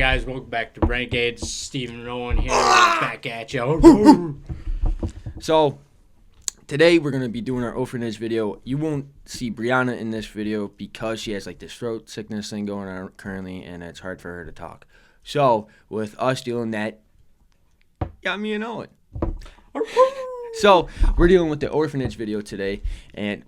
Guys, welcome back to Renegades. Stephen Rowan here, back at you. So, today we're going to be doing our orphanage video. You won't see Brianna in this video because she has like this throat sickness thing going on currently, and it's hard for her to talk. So, with us dealing that, got me a Owen. So, we're dealing with the orphanage video today, and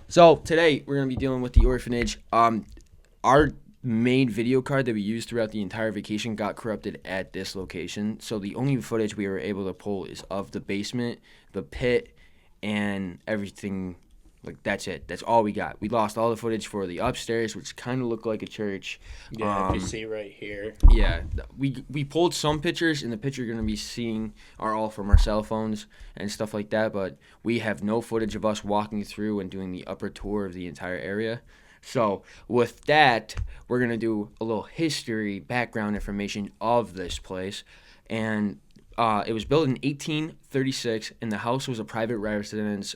so today we're going to be dealing with the orphanage. Our main video card that we used throughout the entire vacation got corrupted at this location, so the only footage we were able to pull is of the basement, the pit, and everything. Like, that's it. That's all we got. We lost all the footage for the upstairs, which kind of looked like a church. Yeah, if you see right here. Yeah, we pulled some pictures, and the picture you're going to be seeing are all from our cell phones and stuff like that, but we have no footage of us walking through and doing the upper tour of the entire area. So with that, we're going to do a little history, background information of this place. And it was built in 1836, and the house was a private residence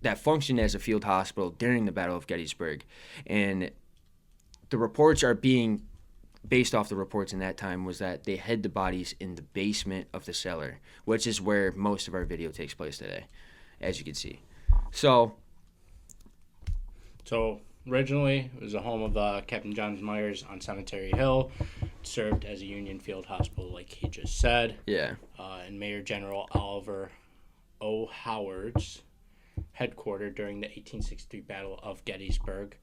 that functioned as a field hospital during the Battle of Gettysburg. And the reports are being based off the reports in that time was that they hid the bodies in the basement of the cellar, which is where most of our video takes place today, as you can see. So originally, it was a home of Captain John Myers on Cemetery Hill. It served as a Union field hospital, like he just said. Yeah. And Major General Oliver O. Howard's headquartered during the 1863 Battle of Gettysburg.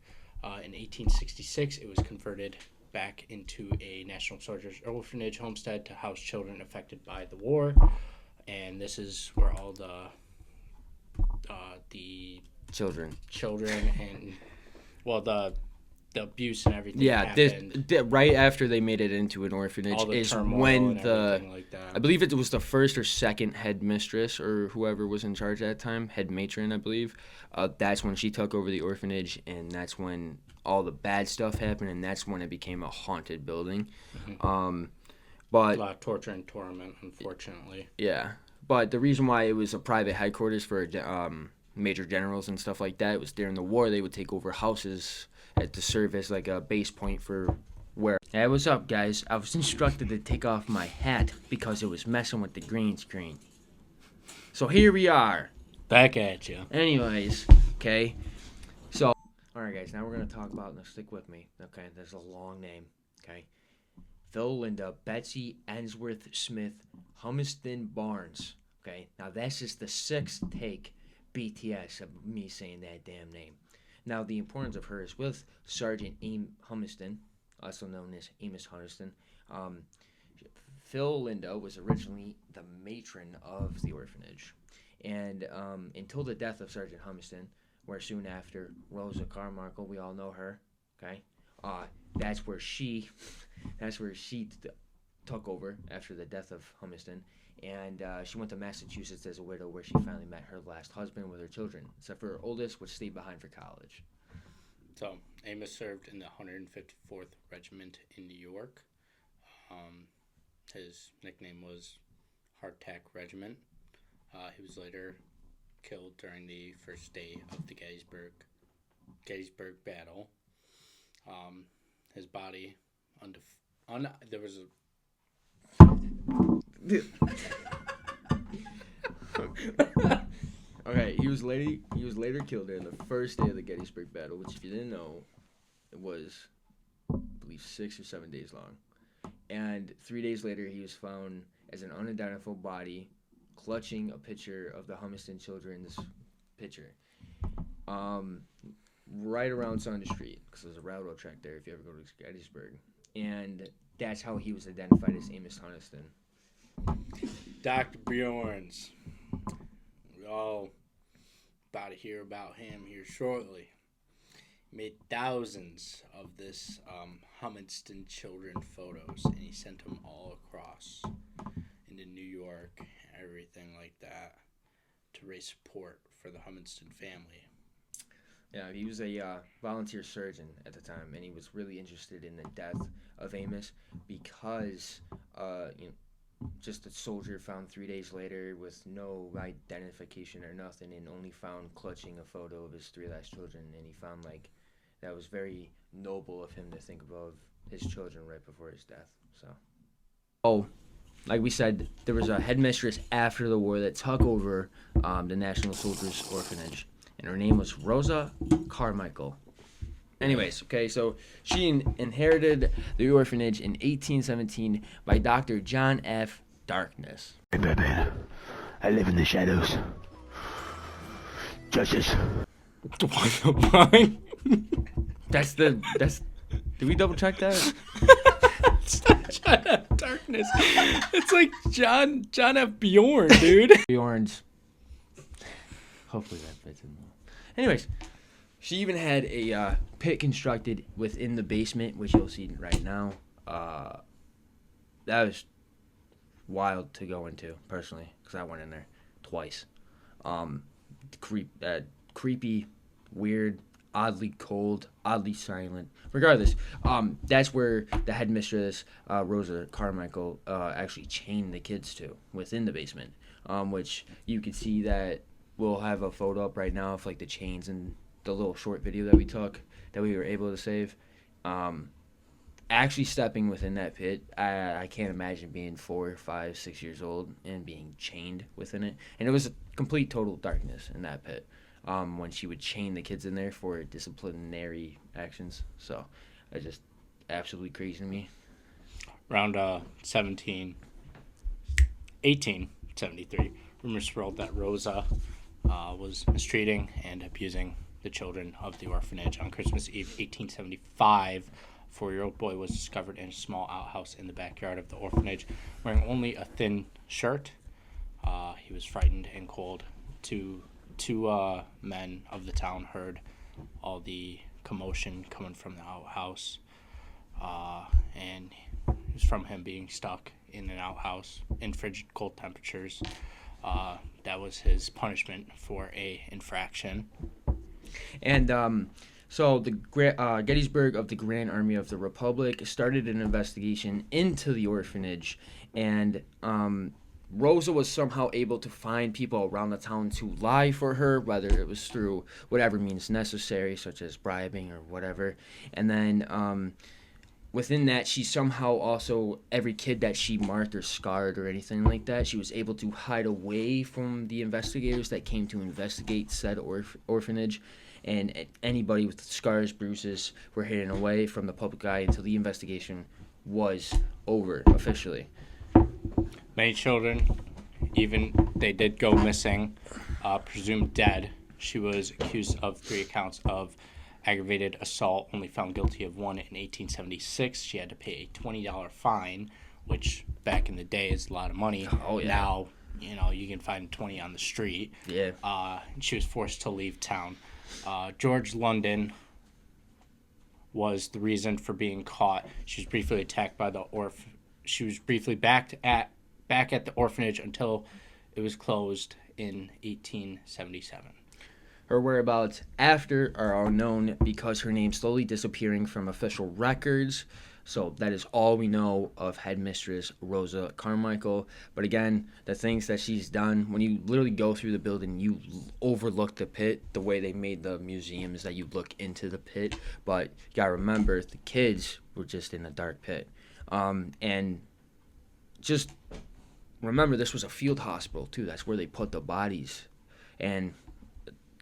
In 1866, it was converted back into a National Soldiers Orphanage homestead to house children affected by the war. And this is where all the children and the abuse and everything happened. Right after they made it into an orphanage is when I believe it was the first or second headmistress or whoever was in charge at that time, head matron, I believe. That's when she took over the orphanage, and that's when all the bad stuff happened, and that's when it became a haunted building. Mm-hmm. But a lot of torture and torment, unfortunately. Yeah, but the reason why it was a private headquarters for major generals and stuff like that was during the war they would take over houses to serve as like a base point for where. Hey, what's up, guys? I was instructed to take off my hat because it was messing with the green screen. So here we are. Back at you. Anyways, okay. So, alright guys, now we're going to talk about, now stick with me, okay, there's a long name, okay. Phil, Linda, Betsy, Ensworth, Smith, Humiston, Barnes, okay. Now that's just the sixth take BTS of me saying that damn name. Now, the importance of her is with Sergeant Humiston, also known as Amos Humiston. Phil Linda was originally the matron of the orphanage. And until the death of Sergeant Humiston, where soon after Rosa Carmichael, we all know her, okay? That's where she took over after the death of Humiston. And she went to Massachusetts as a widow, where she finally met her last husband with her children, except for her oldest, which stayed behind for college. So, Amos served in the 154th Regiment in New York. His nickname was Hardtack Regiment. He was later killed during the first day of the Gettysburg Battle. His body, there was a... Okay, he was later killed during the first day of the Gettysburg Battle, which, if you didn't know, it was, I believe, 6 or 7 days long. And 3 days later, he was found as an unidentified body, clutching a picture of the Humiston children's picture, right around Saunders Street, because there's a railroad track there if you ever go to Gettysburg. And that's how he was identified as Amos Humiston. Dr. Bjorns. We all about to hear about him here shortly. He made thousands of this Humiston children photos, and he sent them all across into New York, everything like that, to raise support for the Humiston family. Yeah, he was a volunteer surgeon at the time, and he was really interested in the death of Amos because just a soldier found 3 days later with no identification or nothing, and only found clutching a photo of his 3 last children, and he found like that was very noble of him to think of his children right before his death. So, oh, like we said, there was a headmistress after the war that took over the National Soldiers Orphanage, and her name was Rosa Carmichael. Anyways, okay, so she inherited the orphanage in 1817 by Dr. John F. Darkness. Hey, Batman. I live in the shadows. Justice. That's. Did we double check that? It's not John F. Darkness. It's like John F. Bjorn, dude. Bjorn's. Hopefully that fits in well. Anyways, she even had a pit constructed within the basement, which you'll see right now. That was wild to go into, personally, because I went in there twice. Creepy, weird, oddly cold, oddly silent. Regardless, that's where the headmistress, Rosa Carmichael, actually chained the kids to within the basement, which you can see that we'll have a photo up right now of like the chains and the little short video that we took that we were able to save. Actually stepping within that pit, I can't imagine being 4, 5, 6 years old and being chained within it. And it was a complete total darkness in that pit when she would chain the kids in there for disciplinary actions. So it's just absolutely crazy to me. Around 1873, rumors swirled that Rosa was mistreating and abusing the children of the orphanage. On Christmas Eve, 1875, a 4-year-old boy was discovered in a small outhouse in the backyard of the orphanage, wearing only a thin shirt. He was frightened and cold. Two men of the town heard all the commotion coming from the outhouse, and it was from him being stuck in an outhouse in frigid cold temperatures. That was his punishment for a infraction. And so the Gettysburg of the Grand Army of the Republic started an investigation into the orphanage, and Rosa was somehow able to find people around the town to lie for her, whether it was through whatever means necessary, such as bribing or whatever. And then within that, she somehow also, every kid that she marked or scarred or anything like that, she was able to hide away from the investigators that came to investigate said orphanage. And anybody with scars, bruises, were hidden away from the public eye until the investigation was over officially. Many children, even they did go missing, presumed dead. She was accused of 3 accounts of aggravated assault, only found guilty of 1 in 1876. She had to pay a $20 fine, which back in the day is a lot of money. Oh, yeah. Now, you can find 20 on the street. Yeah. She was forced to leave town. George London was the reason for being caught. She was briefly attacked by the She was briefly back at the orphanage until it was closed in 1877. Her whereabouts after are unknown because her name slowly disappearing from official records. So that is all we know of headmistress Rosa Carmichael. But again, the things that she's done, when you literally go through the building, you overlook the pit, the way they made the museum is that you look into the pit. But you gotta remember, the kids were just in a dark pit. And just remember, this was a field hospital too. That's where they put the bodies. And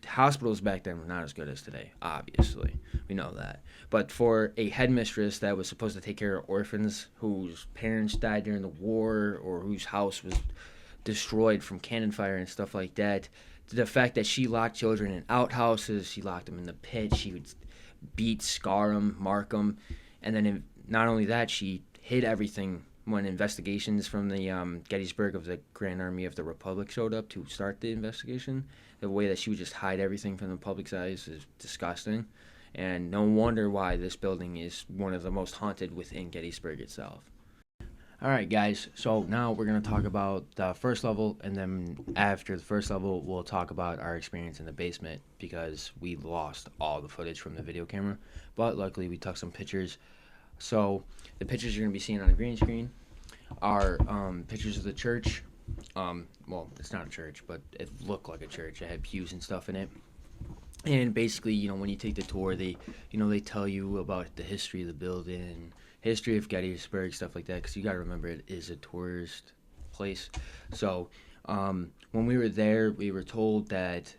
hospitals back then were not as good as today, obviously. We know that. But for a headmistress that was supposed to take care of orphans whose parents died during the war or whose house was destroyed from cannon fire and stuff like that, the fact that she locked children in outhouses, she locked them in the pit, she would beat, scar them, mark them, and then not only that, she hid everything when investigations from the Gettysburg of the Grand Army of the Republic showed up to start the investigation. The way that she would just hide everything from the public's eyes is disgusting. And no wonder why this building is one of the most haunted within Gettysburg itself. Alright guys, so now we're going to talk about the first level, and then after the first level we'll talk about our experience in the basement, because we lost all the footage from the video camera, but luckily we took some pictures. So the pictures you're going to be seeing on the green screen are pictures of the church. Well, it's not a church, but it looked like a church. It had pews and stuff in it. And basically, when you take the tour, they tell you about the history of the building, history of Gettysburg, stuff like that, because you got to remember it is a tourist place. So when we were there, we were told that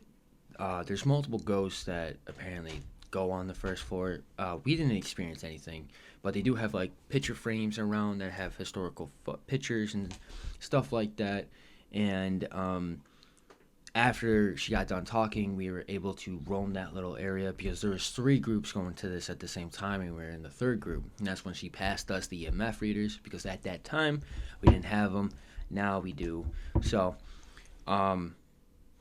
there's multiple ghosts that apparently go on the first floor. We didn't experience anything, but they do have like picture frames around that have historical pictures and stuff like that. And after she got done talking, we were able to roam that little area because there was 3 groups going to this at the same time, and we were in the 3rd group. And that's when she passed us the EMF readers, because at that time we didn't have them. Now we do. So,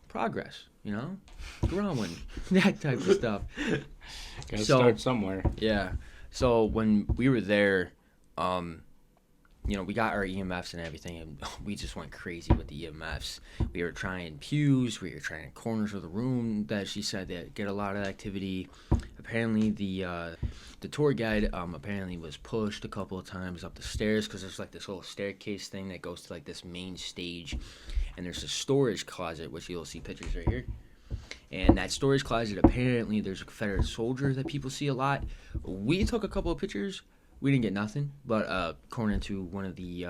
progress, you know, growing, that type of stuff. Gotta start somewhere. Yeah. So when we were there, you know, we got our EMFs and everything, and we just went crazy with the EMFs. We were trying pews, we were trying corners of the room that she said that get a lot of activity. Apparently, the tour guide apparently was pushed a couple of times up the stairs, because there's like this little staircase thing that goes to like this main stage, and there's a storage closet, which you'll see pictures right here. And that storage closet, apparently, there's a Confederate soldier that people see a lot. We took a couple of pictures. We didn't get nothing, but according to one of the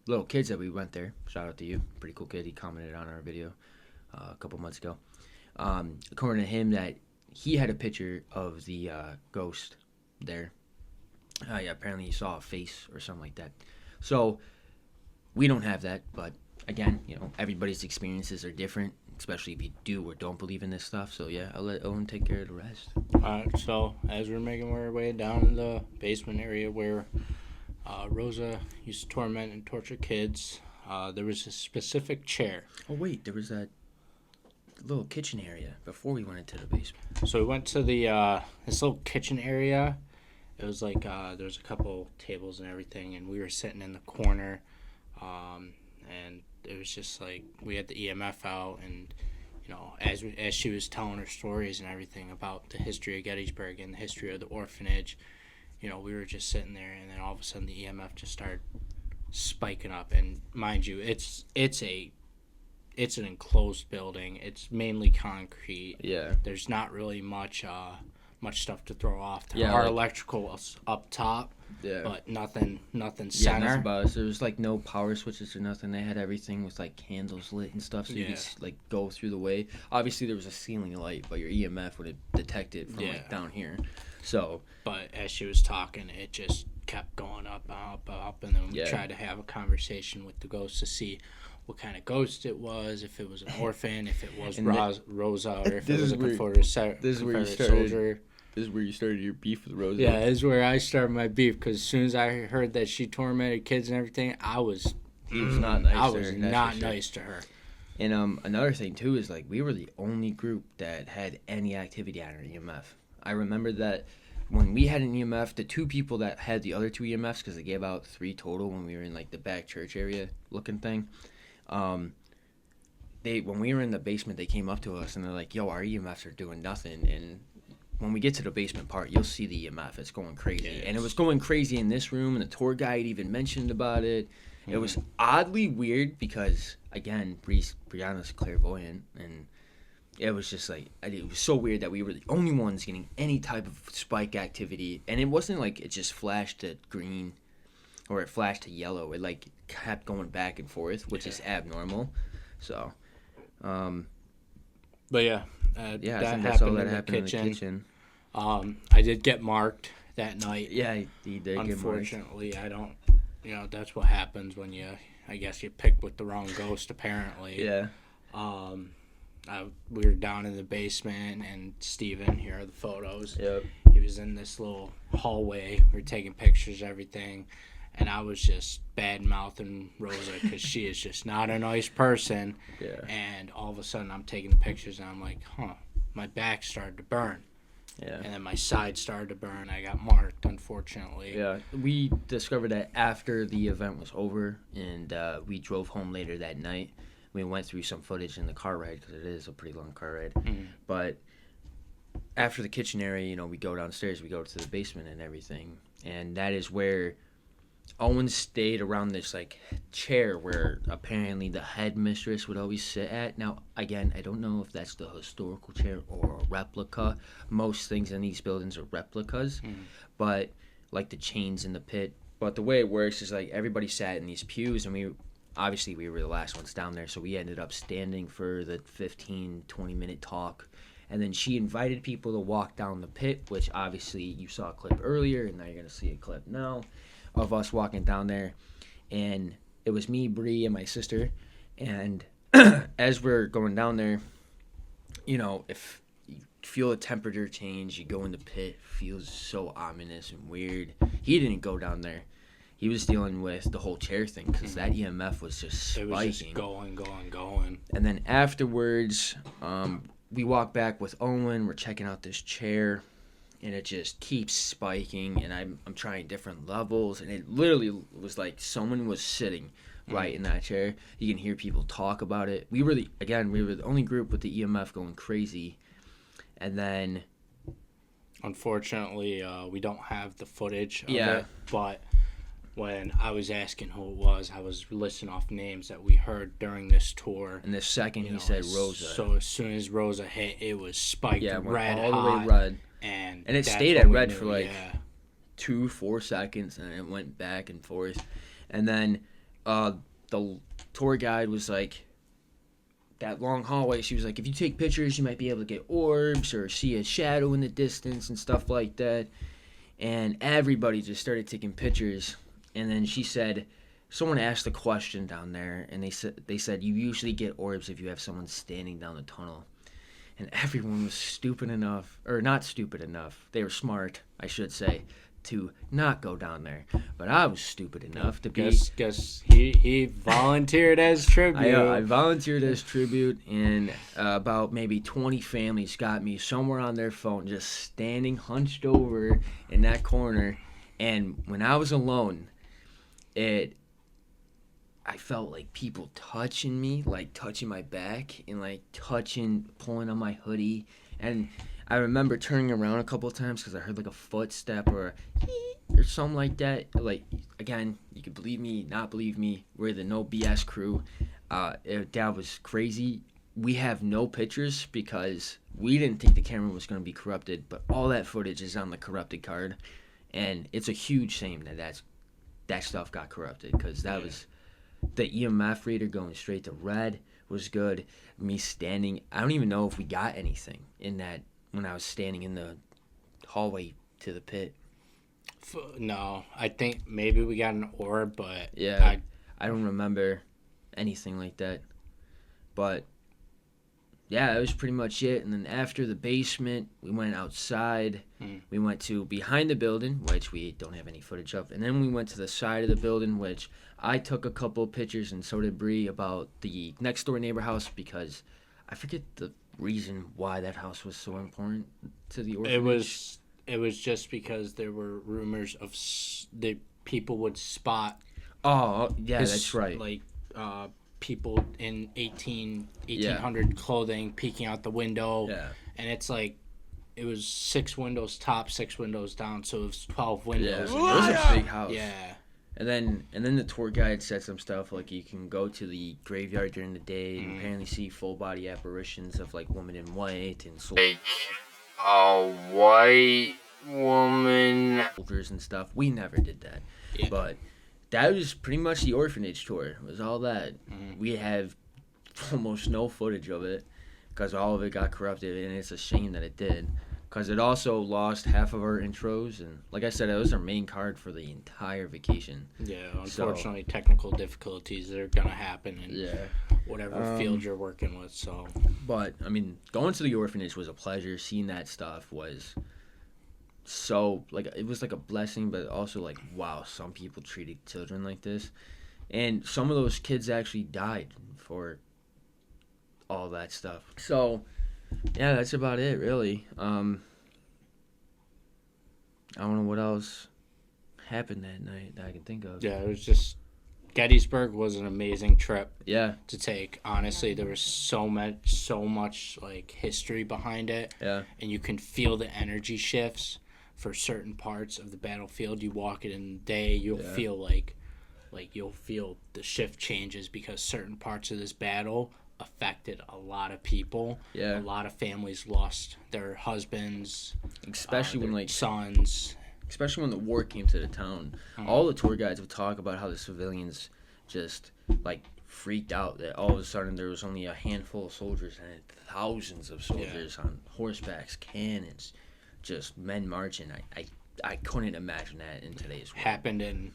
little kids that we went there, shout out to you, pretty cool kid, he commented on our video a couple months ago. According to him, that he had a picture of the ghost there. Yeah, apparently he saw a face or something like that. So we don't have that, but again, you know, everybody's experiences are different, especially if you do or don't believe in this stuff. So yeah, I'll let Owen take care of the rest. Alright, so as we're making our way down in the basement area where Rosa used to torment and torture kids, there was a specific chair. Oh wait, there was that little kitchen area before we went into the basement. So we went to the this little kitchen area. It was like there was a couple tables and everything, and we were sitting in the corner, and it was just like we had the EMF out, and you know, as she was telling her stories and everything about the history of Gettysburg and the history of the orphanage, you know, we were just sitting there, and then all of a sudden the EMF just started spiking up. And mind you, it's an enclosed building. It's mainly concrete. Yeah. There's not really much stuff to throw off. There Yeah, are like, electrical up top, yeah, but nothing yeah, center. that's about it. So there was like no power switches or nothing. They had everything with like candles lit and stuff, so you could like go through the way. Obviously there was a ceiling light, but your EMF would have detected from like down here. So, but as she was talking, it just kept going up, and then we tried to have a conversation with the ghost to see what kind of ghost it was, if it was an orphan, if it was Rosa, or if it was a Confederate soldier. This is where you started your beef with Rosa. Yeah, this is where I started my beef, because as soon as I heard that she tormented kids and everything, I was not nice. I was not nice to her. And another thing too is like we were the only group that had any activity on our EMF. I remember that when we had an EMF, the 2 people that had the other 2 EMFs, because they gave out 3 total when we were in like the back church area looking thing. When we were in the basement, they came up to us and they're like, "Yo, our EMFs are doing nothing." And when we get to the basement part, you'll see the EMF. It's going crazy. Yes. And it was going crazy in this room, and the tour guide even mentioned about it. Mm-hmm. It was oddly weird because, again, Brianna's clairvoyant, and it was just like, it was so weird that we were the only ones getting any type of spike activity. And it wasn't like it just flashed to green or it flashed to yellow. It like kept going back and forth, which is abnormal. So, but yeah, I think that's all that happened in the kitchen. I did get marked that night. Yeah, he did. Unfortunately, I don't. You know, that's what happens when I guess you picked with the wrong ghost. Apparently. Yeah. We were down in the basement, and Steven, here are the photos. Yep. He was in this little hallway. We were taking pictures, everything. And I was just bad-mouthing Rosa because she is just not a nice person. Yeah. And all of a sudden, I'm taking the pictures, and I'm like, my back started to burn. Yeah. And then my side started to burn. I got marked, unfortunately. Yeah. We discovered that after the event was over, and we drove home later that night. We went through some footage in the car ride because it is a pretty long car ride. Mm-hmm. But after the kitchen area, you know, we go downstairs, we go to the basement and everything. And that is where Owen stayed around this like chair where apparently the headmistress would always sit at. Now, again, I don't know if that's the historical chair or a replica. Most things in these buildings are replicas, but like the chains in the pit. But the way it works is like everybody sat in these pews, and we were the last ones down there, so we ended up standing for the 15-20 minute talk. And then she invited people to walk down the pit, which obviously you saw a clip earlier, and now you're going to see a clip now of us walking down there. And it was me, Bree, and my sister. And as we're going down there, you know, if you feel a temperature change, you go in the pit, it feels so ominous and weird. He didn't go down there. He was dealing with the whole chair thing because that EMF was just spiking. It was just going. And then afterwards, we walk back with Owen. We're checking out this chair, and it just keeps spiking. And I'm trying different levels, and it literally was like someone was sitting right in that chair. You can hear people talk about it. We were the only group with the EMF going crazy. And then, unfortunately, we don't have the footage of Yeah. it, but when I was asking who it was, I was listing off names that we heard during this tour. and the second You he know, said Rosa. So as soon as Rosa hit, it was spiked Yeah, it went red all the hot, way red. and And it that's stayed when at we red knew, for like yeah. 2-4 seconds, and it went back and forth. And then the tour guide was like, that long hallway, she was like, if you take pictures, you might be able to get orbs or see a shadow in the distance and stuff like that. And everybody just started taking pictures. And then she said, someone asked a question down there, and they said you usually get orbs if you have someone standing down the tunnel. And everyone was stupid enough, or not stupid enough, they were smart, I should say, to not go down there. But I was stupid enough to be... Guess he volunteered as tribute. I volunteered as tribute, and about maybe 20 families got me somewhere on their phone, just standing hunched over in that corner. And when I was alone, I felt like people touching me, like touching my back, and like pulling on my hoodie. And I remember turning around a couple of times because I heard like a footstep or something like that. Like, again, you could believe me, not believe me. We're the No BS crew. That was crazy. We have no pictures because we didn't think the camera was going to be corrupted, but all that footage is on the corrupted card. And it's a huge shame that stuff got corrupted because that was the EMF reader going straight to red was good. Me standing, I don't even know if we got anything in that when I was standing in the hallway to the pit. No, I think maybe we got an orb, but yeah, I don't remember anything like that. But yeah, that was pretty much it. And then after the basement, we went outside. We went to behind the building, which we don't have any footage of. And then we went to the side of the building, which I took a couple of pictures, and so did Bree, about the next door neighbor house, because I forget the reason why that house was so important to the orphanage. It was just because there were rumors of the people would spot. Oh, yeah, that's right. Like people in 1800 clothing peeking out the window. Yeah. And it's like, it was 6 windows top, 6 windows down, so it was 12 Yeah, windows. it was a big house. Yeah. And then the tour guide said some stuff like you can go to the graveyard during the day and apparently see full body apparitions of like woman in white and A white woman. soldiers and stuff. We never did that. Yeah. But that was pretty much the orphanage tour. It was all that. We have almost no footage of it because all of it got corrupted, and it's a shame that it did. Because it also lost half of our intros, and like I said, it was our main card for the entire vacation. Yeah, unfortunately, technical difficulties are going to happen in whatever field you're working with. So, But, I mean, going to the orphanage was a pleasure. Seeing that stuff was so, like, it was like a blessing, but also like, wow, some people treated children like this. And some of those kids actually died for all that stuff. So, yeah, that's about it, really. I don't know what else happened that night that I can think of. yeah, it was just, Gettysburg was an amazing trip Yeah, to take. Honestly, there was so much like history behind it, yeah, and you can feel the energy shifts for certain parts of the battlefield. You walk it in the day, you'll feel like you'll feel the shift changes because certain parts of this battle affected a lot of people. Yeah. A lot of families lost their husbands, especially when their like sons. especially when the war came to the town. All the tour guides would talk about how the civilians just like freaked out that all of a sudden there was only a handful of soldiers and thousands of soldiers on horsebacks, cannons, just men marching. I couldn't imagine that in today's world. Happened in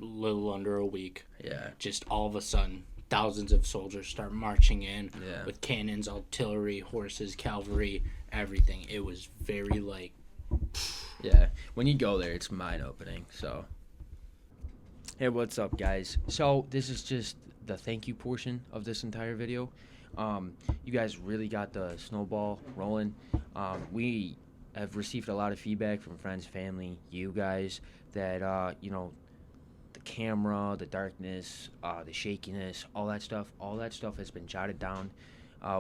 a little under a week. Yeah. Just all of a sudden, thousands of soldiers start marching in Yeah. with cannons, artillery, horses, cavalry, everything. It was very like, Yeah. When you go there, it's mind opening. So, hey, what's up, guys? So this is just the thank you portion of this entire video. You guys really got the snowball rolling. We have received a lot of feedback from friends, family, you guys, that you know, the camera, the darkness, the shakiness, all that stuff has been jotted down.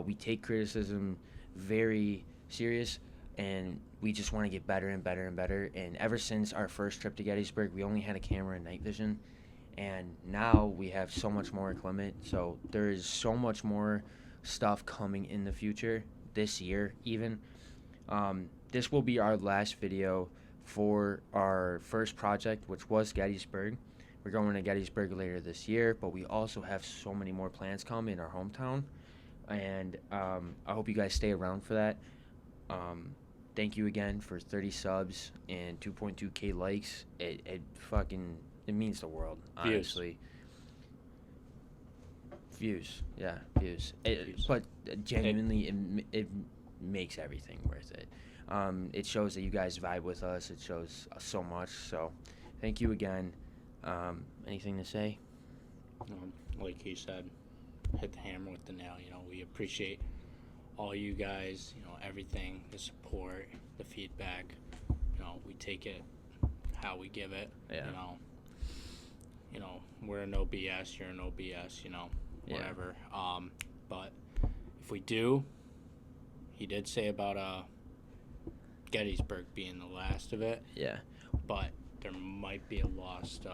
We take criticism very serious, and we just want to get better and better and better. And ever since our first trip to Gettysburg, we only had a camera and night vision, and now we have so much more equipment. So there is so much more stuff coming in the future, this year even. This will be our last video for our first project, which was Gettysburg. We're going to Gettysburg later this year, but we also have so many more plans coming in our hometown, and I hope you guys stay around for that. Thank you again for 30 subs and 2.2k likes. It means the world, honestly. Views, yeah, views. But genuinely, it makes everything worth it. It shows that you guys vibe with us. It shows us so much. So, thank you again. Anything to say? like he said, hit the hammer with the nail. You know, we appreciate all you guys. You know, everything, the support, the feedback. You know, we take it how we give it. Yeah. You know, we're no BS. You're no BS. You know, whatever. Yeah. But if we do, he did say about Gettysburg being the last of it. Yeah. But there might be a lost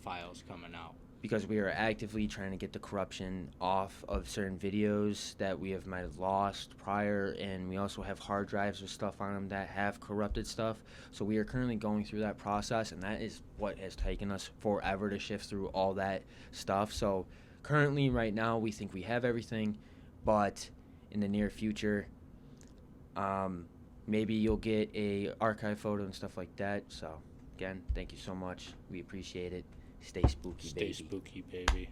files coming out. Because we are actively trying to get the corruption off of certain videos that we might have lost prior, and we also have hard drives with stuff on them that have corrupted stuff. So we are currently going through that process, and that is what has taken us forever to shift through all that stuff. So currently, right now, we think we have everything, but in the near future, maybe you'll get a archive photo and stuff like that. So again, thank you so much. We appreciate it. Stay spooky, baby. Stay spooky, baby.